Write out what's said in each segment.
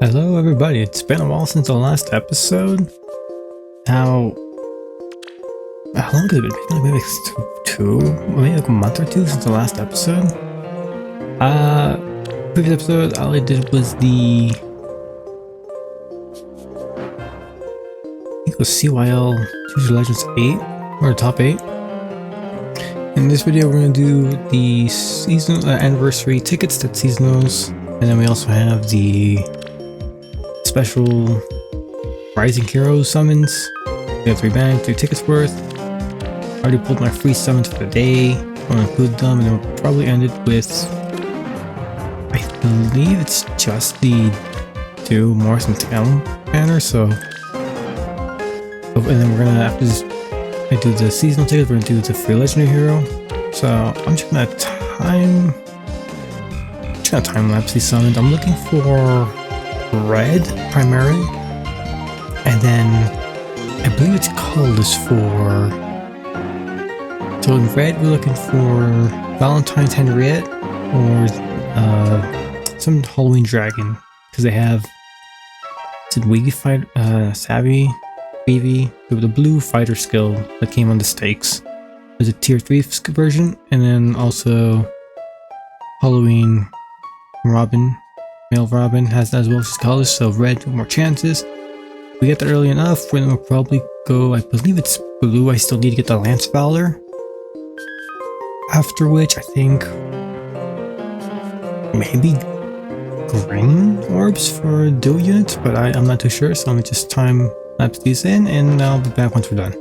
Hello everybody, it's been a while since the last episode. How long has it been? Maybe maybe like a month or two since the last episode? Previous episode, all I did was I think it was CYL Choose Your Legends 8, or top 8. In this video, we're going to do the seasonal anniversary tickets that seasonals, and then we also have the special Rising Heroes summons. We have 3 banned, 3 tickets worth. Already pulled my free summons for the day. I'll include them, and then we'll probably end it with, I believe it's just the 2 Morris and Talon banners. So, and then we're gonna, after this, I do the seasonal tickets, we're gonna do the free legendary hero. So I'm just gonna time lapse these summons. I'm looking for red primarily, and then I believe its colors for, so in red we're looking for Valentine's Henriette or some Halloween dragon, because they have Weavy fight Savvy Weavy with the blue fighter skill that came on the stakes. There's a tier 3 version, and then also Halloween Robin, male Robin has that as well as his colors, so red more chances. If we get there early enough, then we'll probably go, I believe it's blue, I still need to get the Lance Valor. After which I think maybe green orbs for dual units, but I'm not too sure, so let me just time lapse these in and I'll be back once we're done.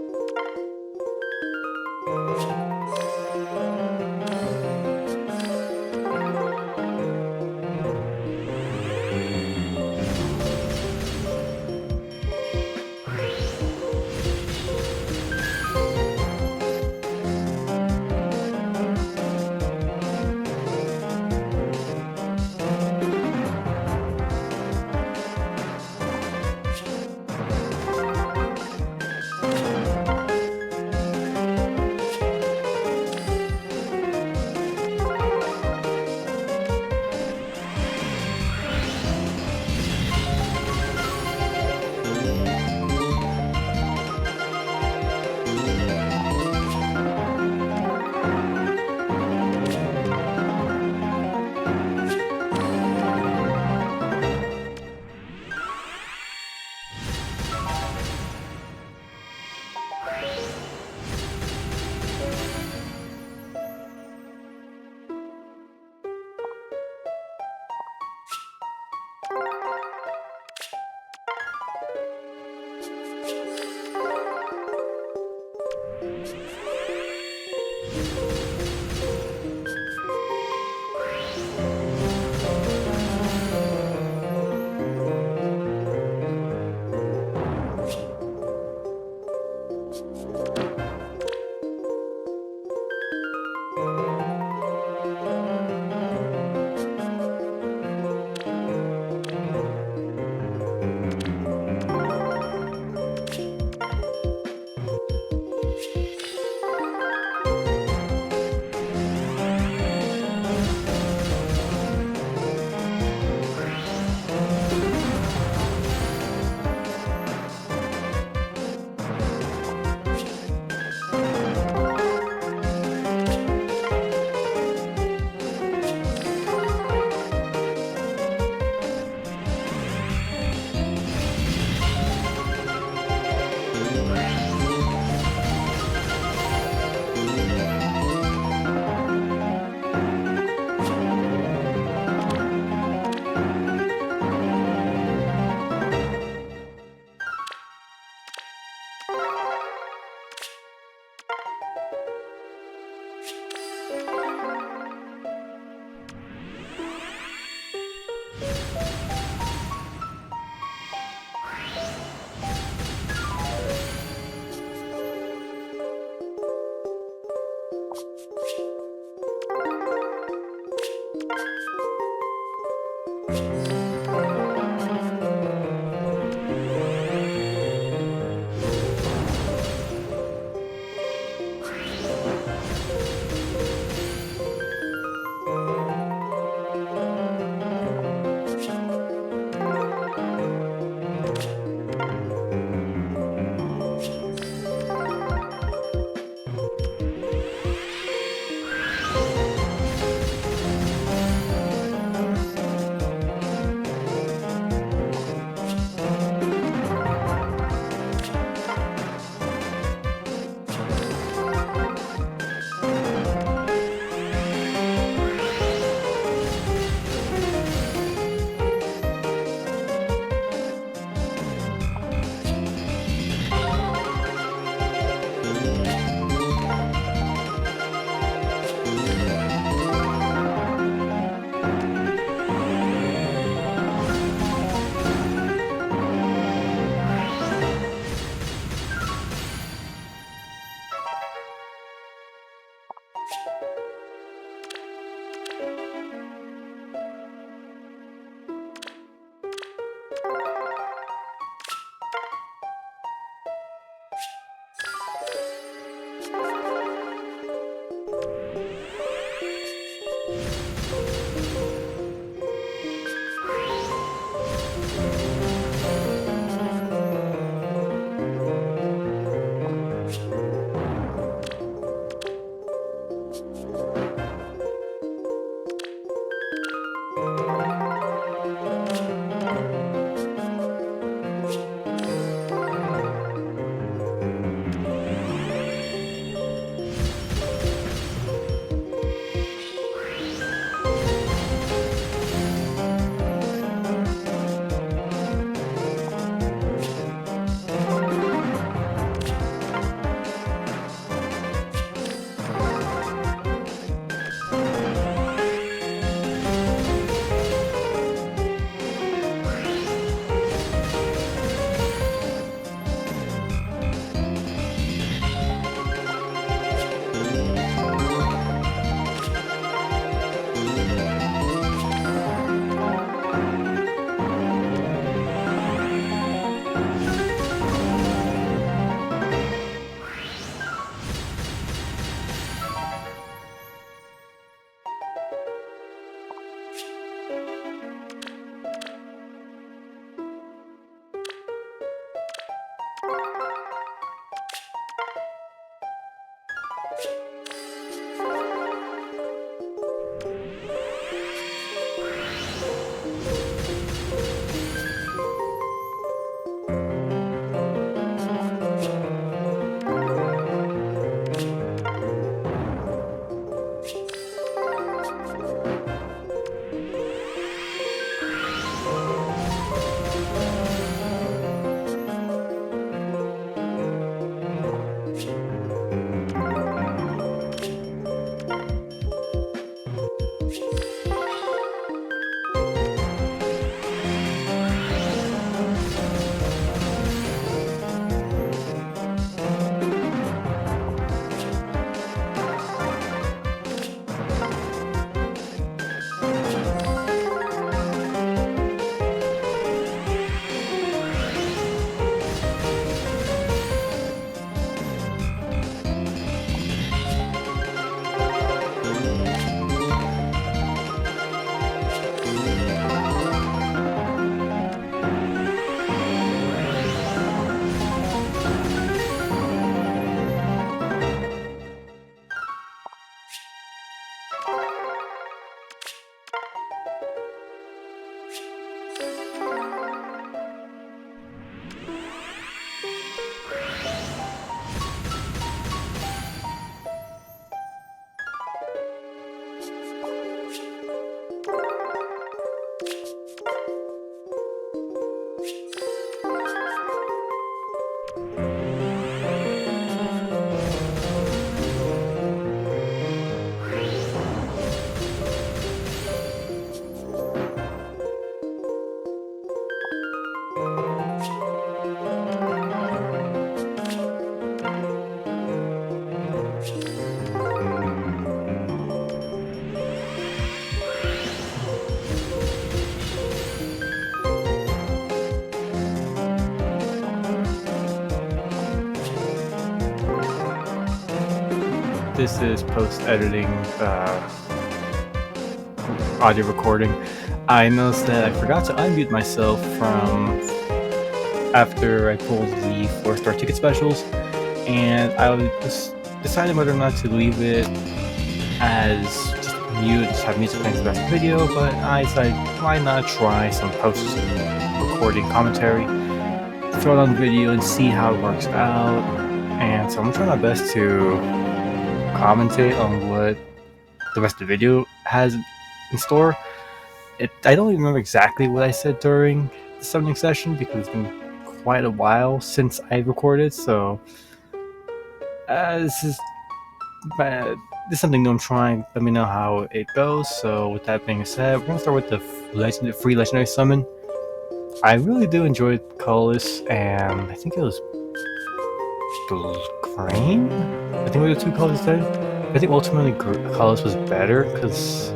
this is post-editing audio recording. I noticed that I forgot to unmute myself from after I pulled the 4-star ticket specials, and I was deciding whether or not to leave it as just mute, just have music playing the rest of the video, but I decided why not try some post-recording commentary, throw it on video and see how it works out. And so I'm trying my best to commentate on what the rest of the video has in store. I don't even remember exactly what I said during the summoning session because it's been quite a while since I recorded, so this is something new I'm trying. Let me know how it goes. So with that being said, we're gonna start with the free legendary summon. I really do enjoy colorless, and I think it was green. I think we were 2 colors today. I think ultimately colorless was better because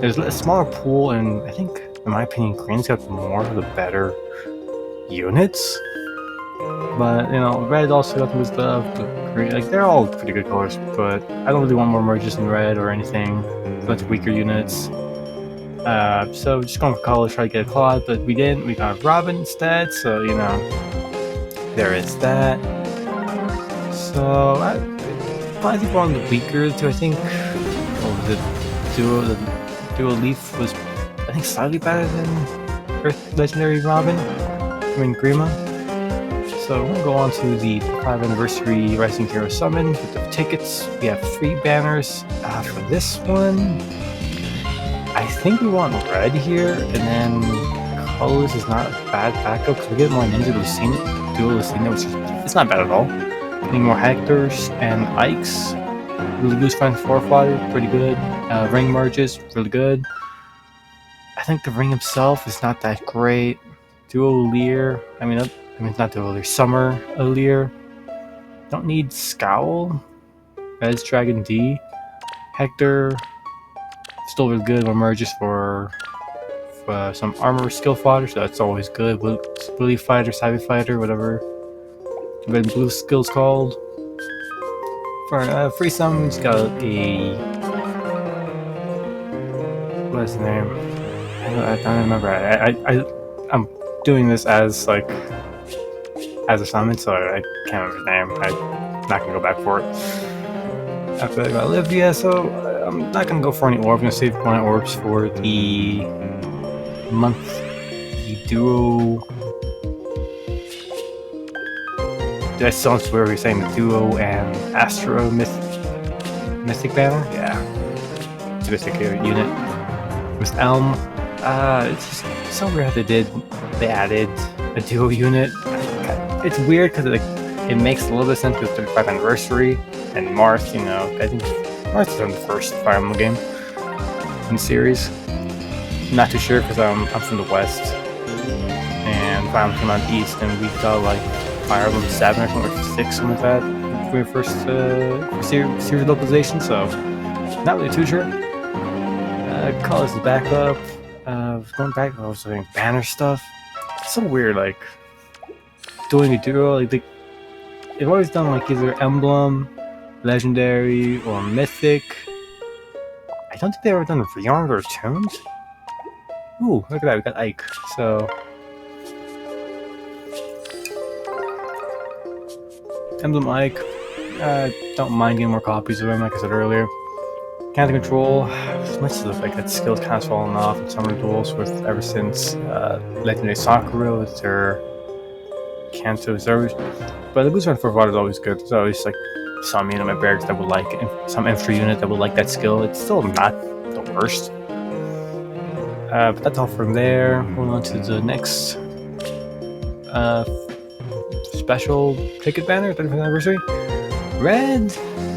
there's a smaller pool, and I think, in my opinion, green's got more of the better units. But you know, red also got good stuff. But green, like, they're all pretty good colors. But I don't really want more merges in red or anything. A bunch of weaker units. So just going for colors, try to get a Claude, but we didn't. We got Robin instead. So you know, there is that. So I think we're on the weaker too. I think the duo leaf was, I think, slightly better than Earth Legendary Robin. I mean Grima. So we're gonna go on to the 5th anniversary Rising Hero Summon with the tickets. We have 3 banners for this one. I think we want red here, and then colors is not a bad backup because we get more Ninja Lucina, Duo Lucina, which is, it's not bad at all. Getting more Hectors and Ikes. Really Goose Friend 4 fodder, pretty good. Ring merges, really good. I think the ring himself is not that great. Duo Lear, I mean it's not Duo Lear, Summer Lear. Don't need Scowl. Res Dragon D. Hector, still really good. More merges for some armor skill fodder, so that's always good. Willy Fighter, Savvy Fighter, whatever the red and blue skill's called. For free summon, we got a, what's his name? I don't remember. I'm doing this as a summon, so I can't remember his name. I'm not gonna go back for it. After that, I got Olivia, so I'm not gonna go for any orbs. I'm gonna save my orbs for the monthly duo. That sounds weird. We're saying the duo and Astro Mythic banner. Yeah, it's a Mythic unit with Elm. It's just so weird how they added a duo unit. It's weird because it makes a little bit of sense with the 35th anniversary and Marth. You know, I think Marth is on the first Fire Emblem game in the series. I'm not too sure because I'm from the west, and Fire Emblem came out east, and we got like Fire Emblem 7 or something, or 6, something like that, for your first series localization, so not really too sure. Colors the backup. Going back, I was doing banner stuff. It's so weird, like doing a duo. Like they've always done like either Emblem, Legendary, or Mythic. I don't think they've ever done Rearmed or Tuned. Ooh, look at that, we got Ike. So Emblem Ike, don't mind getting more copies of him, like I said earlier. Counter Control, as much as like that skill's kind of fallen off in summer duels with ever since Legendary Sakura with their Kanto servers. But the Goose Run 4 is always good. There's always like some unit in my barracks that would like it, some infantry unit that would like that skill. It's still not the worst. But that's all from there. Going on to the next special ticket banner, 35th anniversary. Red,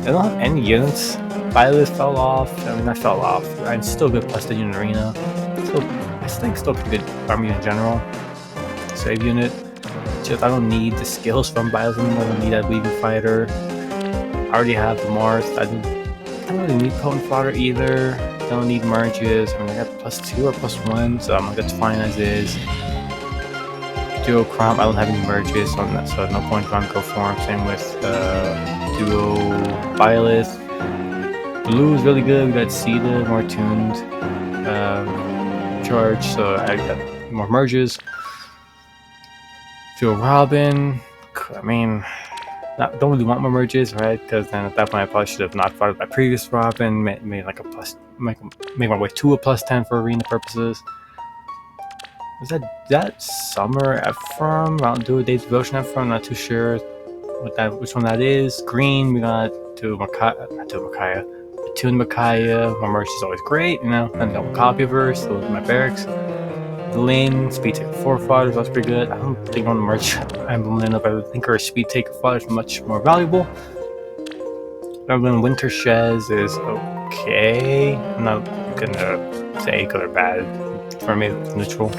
they don't have any units. Violet fell off. I mean, that fell off. I'm still good plus the unit arena. I think still pretty good army in general. Save unit. Just I don't need the skills from Violet anymore. I don't need that Weaving Fighter. I already have the Mars. I don't really need Potent Fodder either. Don't need merges. I mean, I got +2 or +1, so I'm like, that's fine as is. Duo Cromp, I don't have any merges, so no point trying to go for him. Same with Duo Violet. Blue is really good. We got Seeded, more tuned, charge, so I got more merges. Feel Robin. I mean, don't really want more merges, right? Because then at that point I probably should have not fought my previous Robin, made like a plus, make my way to a +10 for arena purposes. Is that Summer Ephraim? Mountain Dew Day Devotion Ephraim? Not too sure which one that is. Green, we got Tune Micaiah. My merch is always great, you know. And got one copy of her, still in my barracks. Lynn, Speed Taker 4 Fodders, that's pretty good. I don't think on the merch emblem lineup, I would think her Speed Taker Fodder is much more valuable. Then Winter Shez is okay. I'm not gonna say good or bad. For me, it's neutral.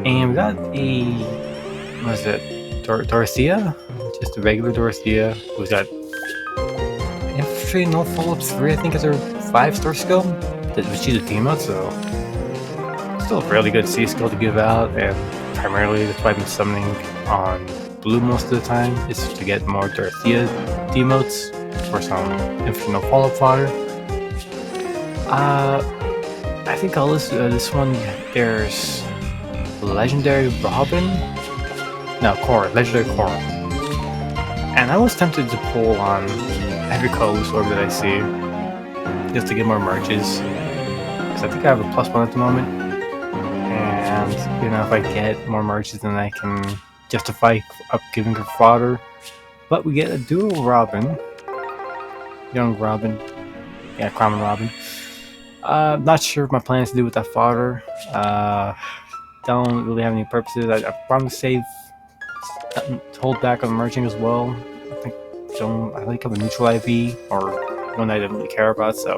And we got what is it? Dorothea? Just a regular Dorothea. Who's got Infantry No Follow-Up 3, I think, is her 5-star skill. She's a team out, so still a fairly good C skill to give out, and primarily that's why I've been summoning on blue most of the time, is to get more Dorothea demotes for some Infantry No Follow-Up fodder. I think I'll list this one. There's Legendary Robin? No, Korra. Legendary Korra. And I was tempted to pull on every colorless orb that I see, just to get more merges. Because I think I have a +1 at the moment. And, you know, if I get more merges, then I can justify up giving her fodder. But we get a dual Robin. Young Robin. Yeah, Common Robin. Not sure what my plan is to do with that fodder. Don't really have any purposes. I probably save, hold back on merging as well. I like have a neutral IV or one I don't really care about. So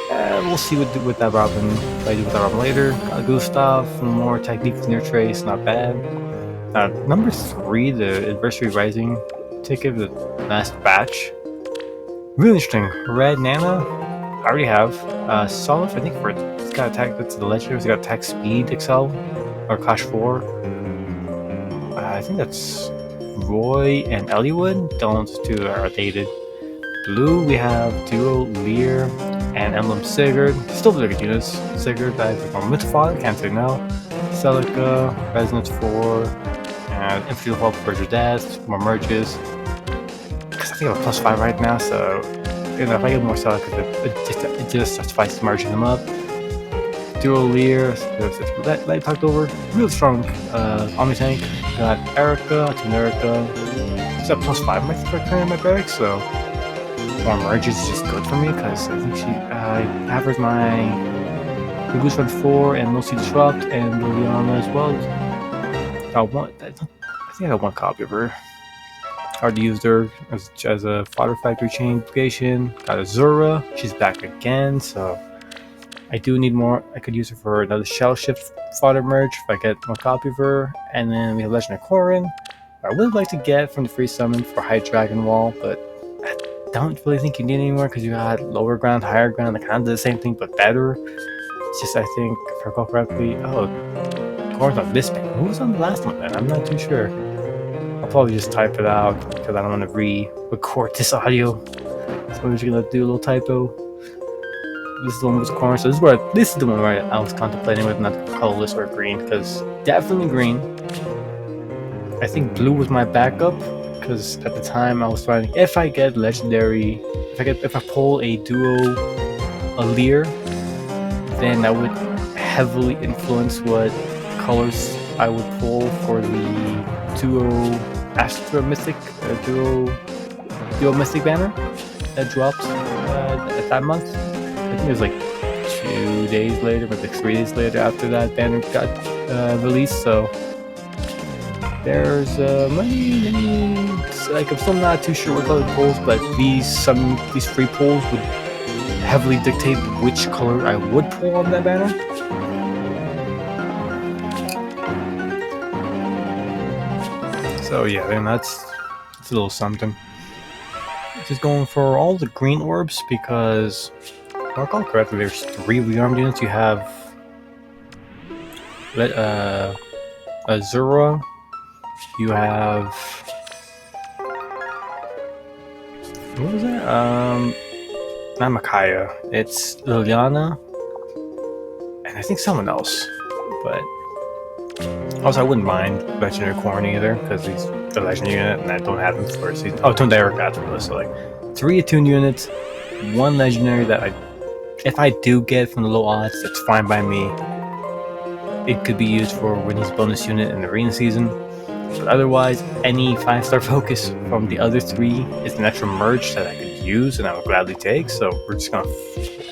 we'll see with that Robin. What I do with that Robin later. Gustav, more technique near trace, not bad. Number 3, the Adversary Rising ticket, the last batch. Really interesting. Red Nana. I already have. Solid, I think it's got attack, that's the legendary, it's got attack speed excel, or Clash 4. I think that's Roy and Elliowood. Those two are dated. Blue, we have Duo Lear and Emblem Sigurd. Still very good units. Sigurd, I have more Mythic, can't say no. Celica, Resonance 4, and Infantry Help for your Death, more merges. Because I think I have a +5 right now, so you know, if I get more Celica, it just justifies merging them up. Duo Lear, that I talked over. Real strong Omni Tank. Got Erica, Tenerica. It's a +5 my current in my barracks, so more merges is just good for me because I think I averaged my Goose Run 4 and No See Disrupt and Liliana as well. I think I got one copy of her. Hard to use her as a fodder factory chain duplication. Got Azura, she's back again, so I do need more. I could use her for another Shell Shift fodder merge if I get one copy of her. And then we have Legendary Corin. I would like to get from the free summon for High Dragon Wall, but I don't really think you need anymore because you got lower ground, higher ground, they kind of do the same thing but better. It's just, I think, if I recall correctly, Corin's on this band. Who was on the last one then? I'm not too sure. I'll probably just type it out because I don't want to re-record this audio. So I'm just gonna do a little typo. This is the one with Corin. So this is the one where I was contemplating whether not to colorless or green, because definitely green. I think blue was my backup because at the time I was trying. If I get legendary, if I pull a duo, a Lear, then that would heavily influence what colors I would pull for the duo Astra Mythic, duo Mythic banner that dropped at that month. I think it was like 2 days later, maybe 3 days later after that banner got released. So there's many. Like I'm still not too sure what color pulls, but these free pulls would heavily dictate which color I would pull on that banner. So yeah, then that's a little something. Just going for all the green orbs because, if I recall correctly, there's 3 rearmed units. You have Azura, you have What was that? Not Micaiah. It's Liliana, and I think someone else. But also, I wouldn't mind Legendary Corn either, because he's a legendary unit, and I don't have him for a season. Oh, Tuned Eric got for this. So like 3 attuned units, 1 legendary that if I do get from the low odds, that's fine by me. It could be used for when he's bonus unit in the arena season. But otherwise, any 5-star focus from the other 3 is an extra merge that I could use and I would gladly take. So we're just gonna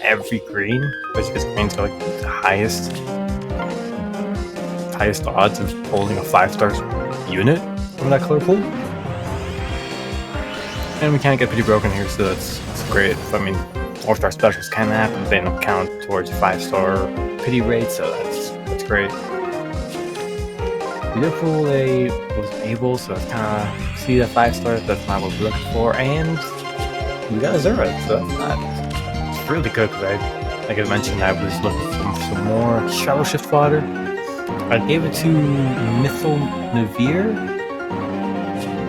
every green, because green's got like the highest odds of holding a 5-star unit from that color pool. And we can't get pretty broken here, so that's great. I mean, 4-star specials can happen, but they don't count towards 5-star pity rate, so that's great. Liverpool was able, so it's kind of see that 5-star. That's not what we're looking for, and we got a Zura, so it's really good. Because like I mentioned, I was looking for some more Shadow Shift fodder. I gave it to Mythil Navir.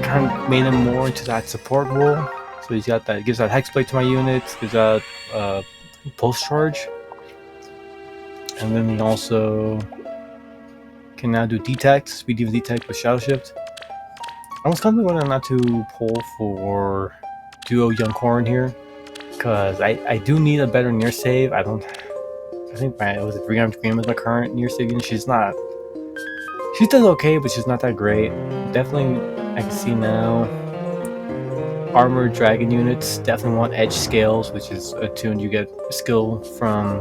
Kind of made him more into that support role. So he's got that, gives that Hexblade to my units, gives that Pulse Charge, and then he also can now do detect, speed detect with Shadow Shift. I was kind of wondering not to pull for Duo Young Corn here, because I do need a better near save. I think my Rearmed Green was my current near save unit. She does okay, but she's not that great. Definitely, I can see now. Armored Dragon units definitely want Edge Scales, which is attuned. You get a skill from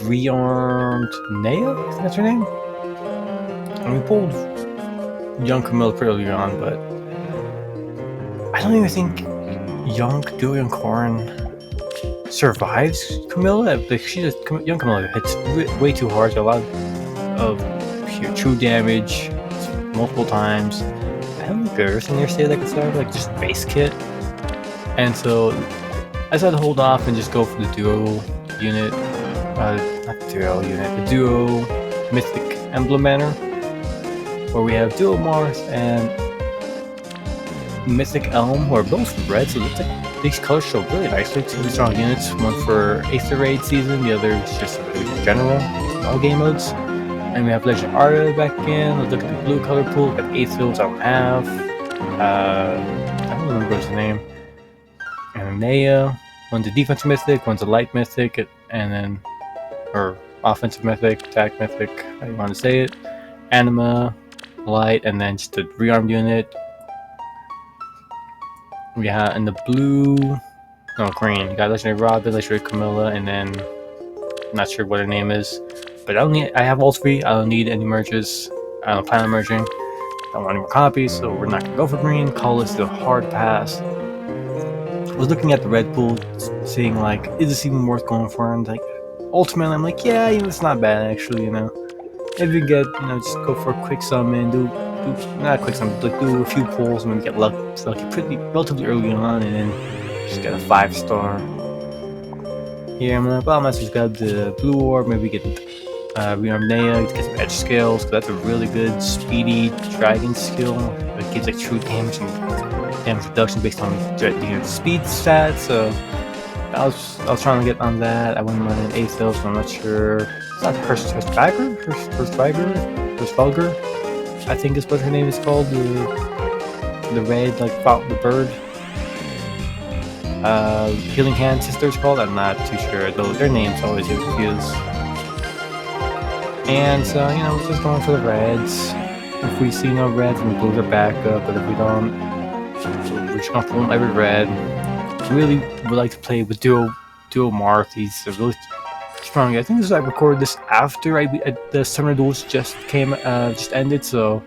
Rearmed Nea? I think that's her name? And we pulled Young Camilla pretty early on, but I don't even think Young Corn survives Camilla. Like Young Camilla hits way too hard. A lot of pure true damage multiple times. I don't think there's a near save that could start, like just base kit. And so I decided to hold off and just go for the duo unit. The duo Mythic Emblem banner, where we have duo Mars and Mythic Elm, who are both red, so these colors show really nicely. 2 strong units, one for Aether Raid season, the other is just in general, all game modes. And we have Legend Arya back in. Let's look at the blue color pool. Got 8 fields I don't have. I don't remember his name. And Nea, one's a defensive mythic, one's a light mythic, and then or offensive mythic, attack mythic, how you want to say it. Anima, light, and then just a rearmed unit. We have in the blue, no green. You got Legendary Robin, Legendary Camilla, and then I'm not sure what her name is. But I have all 3. I don't need any merges. I don't plan on merging. I don't want any more copies, so we're not gonna go for green. Colorless is a hard pass. I was looking at the red pool, seeing like, is this even worth going for? And like, ultimately, I'm like, yeah, it's not bad actually. If you get, just go for a quick summon, do not a quick summon, but do a few pulls and maybe get lucky relatively early on, and then just get a 5-star. Here, I'm like, well, I might just got the blue orb, maybe get Rearmed Nea, get some edge scales, because that's a really good speedy dragon skill. It gives like true damage and damage reduction based on the speed stats. So I was trying to get on that. I wouldn't run an Aethel, so I'm not sure. It's not Hirschvalger, I think is what her name is called. The red, like the bird. Healing Hand Sisters called. I'm not too sure. Though their names always get confused. And so we're just going for the reds. If we see no reds, then blues are back up. But if we don't, we're just gonna pull every red. Really would like to play with duo Marth. He's really strong. I think I recorded this after the Summer Duels just ended. So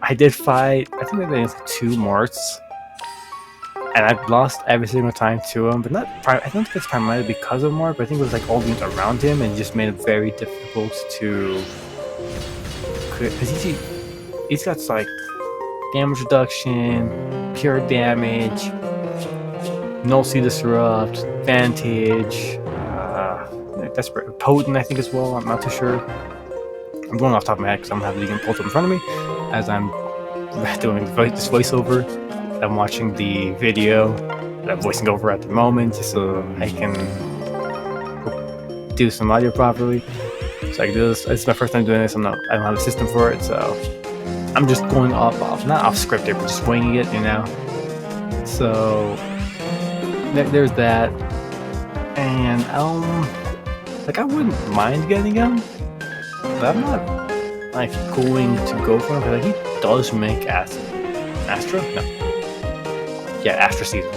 I did fight. I think I did 2 Marths. And I've lost every single time to him, but I don't think it's primarily because of Mark, but I think it was like all being around him and just made it very difficult to, because he's got like damage reduction, pure damage, null sea disrupt, vantage, desperate potent I think as well. I'm not too sure. I'm going off the top of my head because I don't have the game pulled up in front of me as I'm doing this voiceover. I'm watching the video that I'm voicing over at the moment, just so I can do some audio properly. So I can do this. It's my first time doing this. I don't have a system for it, so I'm just going not off scripted, but just winging it, you know. So there's that, and like I wouldn't mind getting him, but I'm not like going to go for him because like, he does make Astra season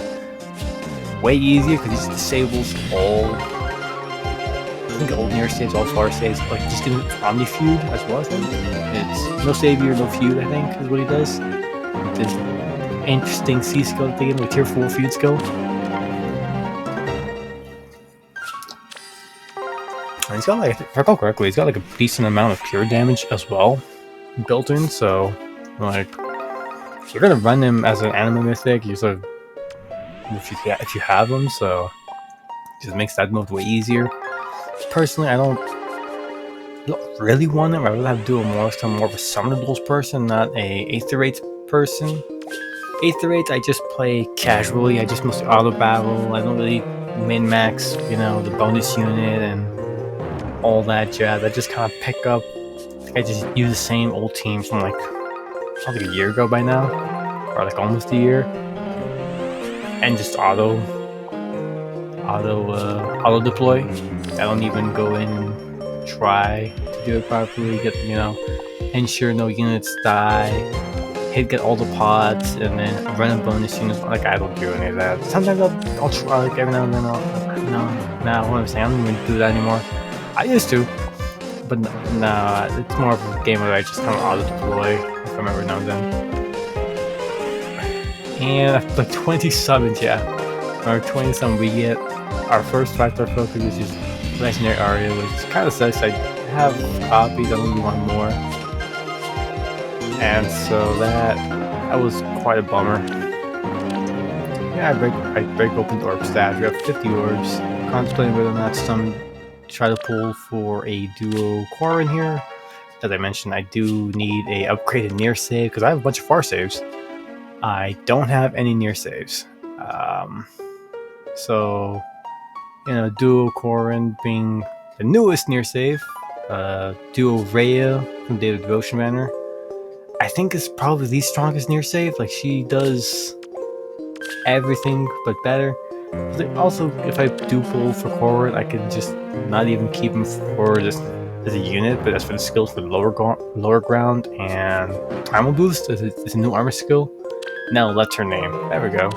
way easier because he just disables all. I think all near saves, all far saves, like just doing Omni Feud as well as him. It's no savior, no feud, I think, is what he does. This interesting C skill that they give him, a tier 4 feud skill. And he's got like, if I recall correctly, he's got like a decent amount of pure damage as well built in, so like you're gonna run him as an anime mythic, you sort of if you have him, so it just makes that move way easier. Personally, I don't really want him. I would have Dual Morphs. I'm more of a Summonables person, not a Aetherate person. Aetherate, I just play casually. I just mostly auto battle. I don't really min max, you know, the bonus unit and all that jazz. I just kind of pick up. I think I just use the same old team from like probably a year ago by now, or like almost a year, and just auto deploy. I don't even go in and try to do it properly. Get, you know, ensure no units die, get all the pods, and then run a bonus unit. Like I don't do any of that. Sometimes I'll try, like every now and then. Now what I'm saying, I don't even do that anymore. I used to, but nah, it's more of a game where I just kind of auto deploy if I'm every now and then. And after like 20 summons, or 20 summons, we get our first 5-star focus, which is Legendary Aria, which kind of sucks. I have copies, I only want more. And so that was quite a bummer. Yeah, I break open the orb stats. We have 50 orbs. Contemplating whether or not some try to pull for a duo core in here. As I mentioned, I do need a upgraded near save because I have a bunch of far saves. I don't have any near saves. So, you know, Duo Corin being the newest near save, Duo Rhea from Day of Devotion Banner, I think is probably the strongest near save. Like, she does everything but better. But also, if I do pull for Corin, I can just not even keep him for just as a unit, but as for the skills for the lower ground and Primal Boost, it's a new armor skill. Now that's her name. There we go.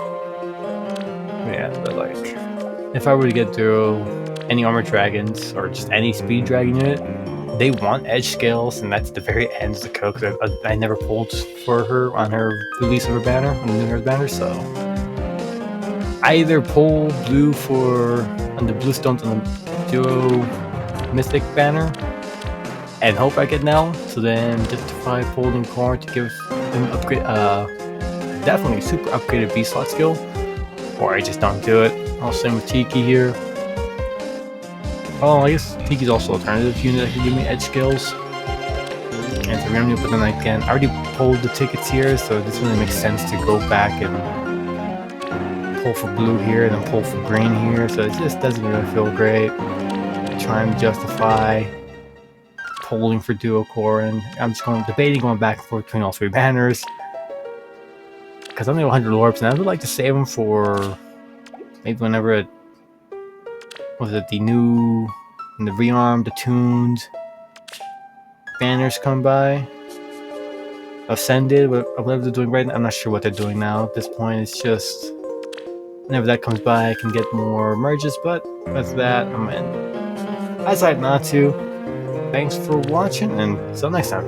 Yeah, but like, if I were to get through any armor dragons or just any speed dragon unit, they want edge scales, and that's the very end of the code. Because I never pulled for her on her release of her banner, on the new Heroes banner. So I either pull blue on the blue stones on the Duo Mythic banner and hope I get Nell. So then justify pulling Corn to give them upgrade. Definitely super upgraded B slot skill, or I just don't do it. I'll same with Tiki here. Oh, I guess Tiki's also an alternative unit that can give me edge skills. And so remember, but then again, I already pulled the tickets here, so this really makes sense to go back and pull for blue here and then pull for green here. So it just doesn't really feel great. Trying to justify pulling for Duo Core, and I'm just debating going back and forth between all three banners. Because I'm only 100 orbs, and I would like to save them for maybe whenever the new and the rearmed, the tuned banners come by. Ascended, whatever they're doing right now. I'm not sure what they're doing now at this point. It's just whenever that comes by, I can get more merges, but that's that. I'm in. I decided not to. Thanks for watching, and until next time.